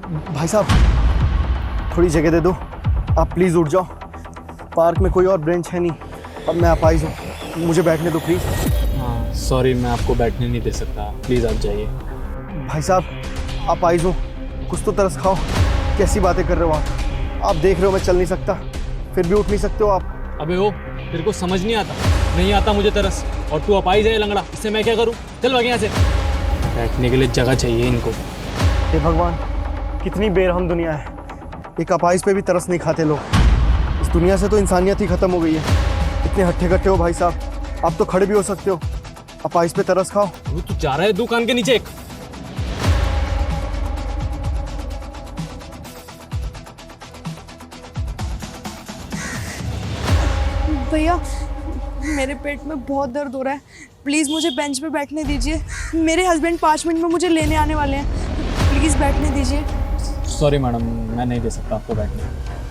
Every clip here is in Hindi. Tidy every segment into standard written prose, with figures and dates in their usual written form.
भाई साहब थोड़ी जगह दे दो, आप प्लीज़ उठ जाओ। पार्क में कोई और बेंच है नहीं, अब मैं अपाहिज हूँ, मुझे बैठने दो प्लीज़। हाँ सॉरी, मैं आपको बैठने नहीं दे सकता, प्लीज़ आप जाइए। भाई साहब अपाहिज हूँ, कुछ तो तरस खाओ। कैसी बातें कर रहे हो आप देख रहे हो मैं चल नहीं सकता, फिर भी उठ नहीं सकते हो आप। अबे ओ, तेरे को समझ नहीं आता मुझे तरस, और तू अपाहिज है लंगड़ा, इससे मैं क्या करूँ? चल भाग यहाँ से। बैठने के लिए जगह चाहिए इनको। हे भगवान, कितनी बेरहम दुनिया है, एक अपाहिज पे भी तरस नहीं खाते लोग। इस दुनिया से तो इंसानियत ही खत्म हो गई है। इतने हट्टे कट्टे हो भाई साहब, आप तो खड़े भी हो सकते हो, अपाहिज पे तरस खाओ। तू जा रहा है दुकान के नीचे? भैया मेरे पेट में बहुत दर्द हो रहा है, प्लीज़ मुझे बेंच पे बैठने दीजिए। मेरे हस्बैंड 5 मिनट में मुझे लेने आने वाले हैं, प्लीज़ बैठने दीजिए। सॉरी मैडम, मैं नहीं दे सकता आपको बैठने,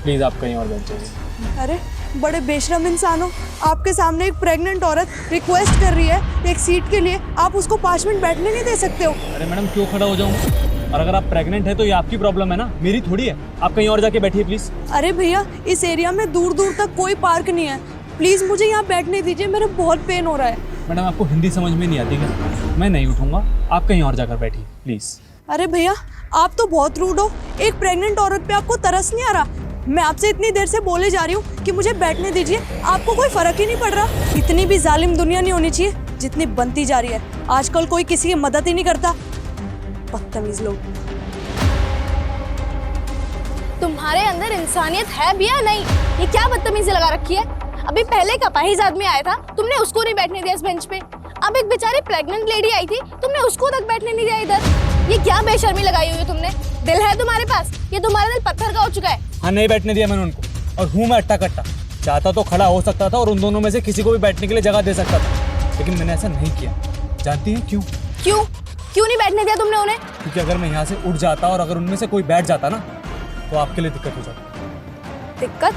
प्लीज़ आप कहीं और बैठ जाइए। अरे बड़े बेशरम इंसान हो, आपके सामने एक प्रेग्नेंट औरत रिक्वेस्ट कर रही है एक सीट के लिए, आप उसको 5 मिनट बैठने नहीं दे सकते हो? अरे मैडम क्यों खड़ा हो जाऊँ? और अगर आप प्रेग्नेंट है तो ये आपकी प्रॉब्लम है ना, मेरी थोड़ी है। आप कहीं और जाके बैठिए प्लीज़। अरे भैया इस एरिया में दूर दूर तक कोई पार्क नहीं है, प्लीज़ मुझे यहाँ बैठने दीजिए, मेरा बहुत पेन हो रहा है। मैडम आपको हिंदी समझ में नहीं आती क्या? मैं नहीं उठूंगा, आप कहीं और जाकर बैठिए प्लीज़। अरे भैया आप तो बहुत रूड हो, एक प्रेग्नेंट औरत पे आपको तरस नहीं आ रहा? मैं आपसे इतनी देर से बोले जा रही हूँ कि मुझे बैठने दीजिए, आपको कोई फर्क ही नहीं पड़ रहा। इतनी भी जालिम दुनिया नहीं होनी चाहिए जितनी बनती जा रही है, आजकल कोई किसी की मदद ही नहीं करता, बदतमीज लोग। तुम्हारे अंदर इंसानियत है भी या नहीं? ये क्या बदतमीजी लगा रखी है? अभी पहले एक अपाहिज आदमी आया था, तुमने उसको नहीं बैठने दिया इस बेंच पे। अब एक बेचारी प्रेग्नेंट लेडी आई थी, तुमने उसको तक बैठने नहीं दिया इधर। ये क्या बेशर्मी लगाई हुई है तुमने? दिल है तुम्हारे पास? ये तुम्हारा दिल पत्थर का हो चुका है। हाँ नहीं बैठने दिया मैंने उनको, और हूँ मैं अट्टा कट्टा। चाहता तो खड़ा हो सकता था और उन दोनों में से किसी को भी बैठने के लिए जगह दे सकता था, लेकिन मैंने ऐसा नहीं किया। जानती है क्यों? क्यों क्यों नहीं बैठने दिया तुमने उन्हें? क्योंकि अगर मैं यहाँ से उठ जाता और अगर उनमें से कोई बैठ जाता ना, तो आपके लिए दिक्कत हो जाती। दिक्कत?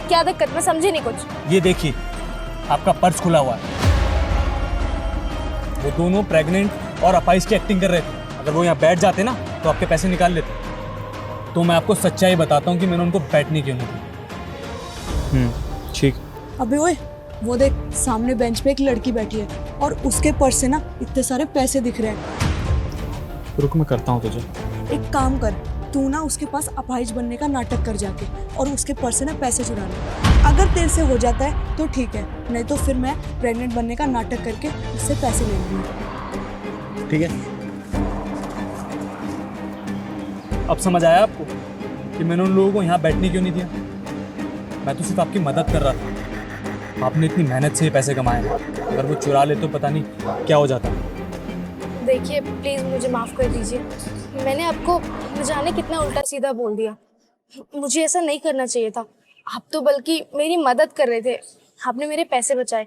क्या दिक्कत? मैं समझी नहीं कुछ। ये देखिए, आपका पर्स खुला हुआ है। वो दोनों प्रेग्नेंट और अपाहिज की एक्टिंग कर रहे थे, अगर वो यहाँ बैठ जाते ना तो आपके पैसे निकाल लेते। तो मैं आपको सच्चाई बताता हूँ कि मैंने उनको बैठने क्यों नहीं दी। ठीक। अबे ओए, वो देख सामने बेंच पे एक लड़की बैठी है और उसके पर्स से ना इतने सारे पैसे दिख रहे हैं। रुक मैं करता हूँ तुझे। एक काम कर, तू ना उसके पास अपाहिज बनने का नाटक कर जाके और उसके पर्स से ना पैसे चुरा ले। अगर तेरे से हो जाता है तो ठीक है, नहीं तो फिर मैं प्रेग्नेंट बनने का नाटक करके उससे पैसे ले लूँगी। ठीक है, अब समझ आया आपको कि मैंने उन लोगों को यहाँ बैठने क्यों नहीं दिया? मैं तो सिर्फ आपकी मदद कर रहा था। आपने इतनी मेहनत से ये पैसे कमाए हैं, अगर वो चुरा ले तो पता नहीं क्या हो जाता। देखिए प्लीज मुझे माफ कर दीजिए, मैंने आपको न जाने कितना उल्टा सीधा बोल दिया। मुझे ऐसा नहीं करना चाहिए था। आप तो बल्कि मेरी मदद कर रहे थे, आपने मेरे पैसे बचाए।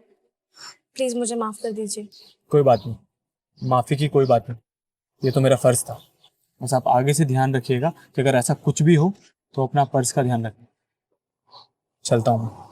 प्लीज मुझे माफ कर दीजिए। कोई बात नहीं, माफ़ी की कोई बात नहीं, ये तो मेरा फ़र्ज़ था। बस आप आगे से ध्यान रखिएगा कि अगर ऐसा कुछ भी हो तो अपना पर्स का ध्यान रखें। चलता हूँ मैं।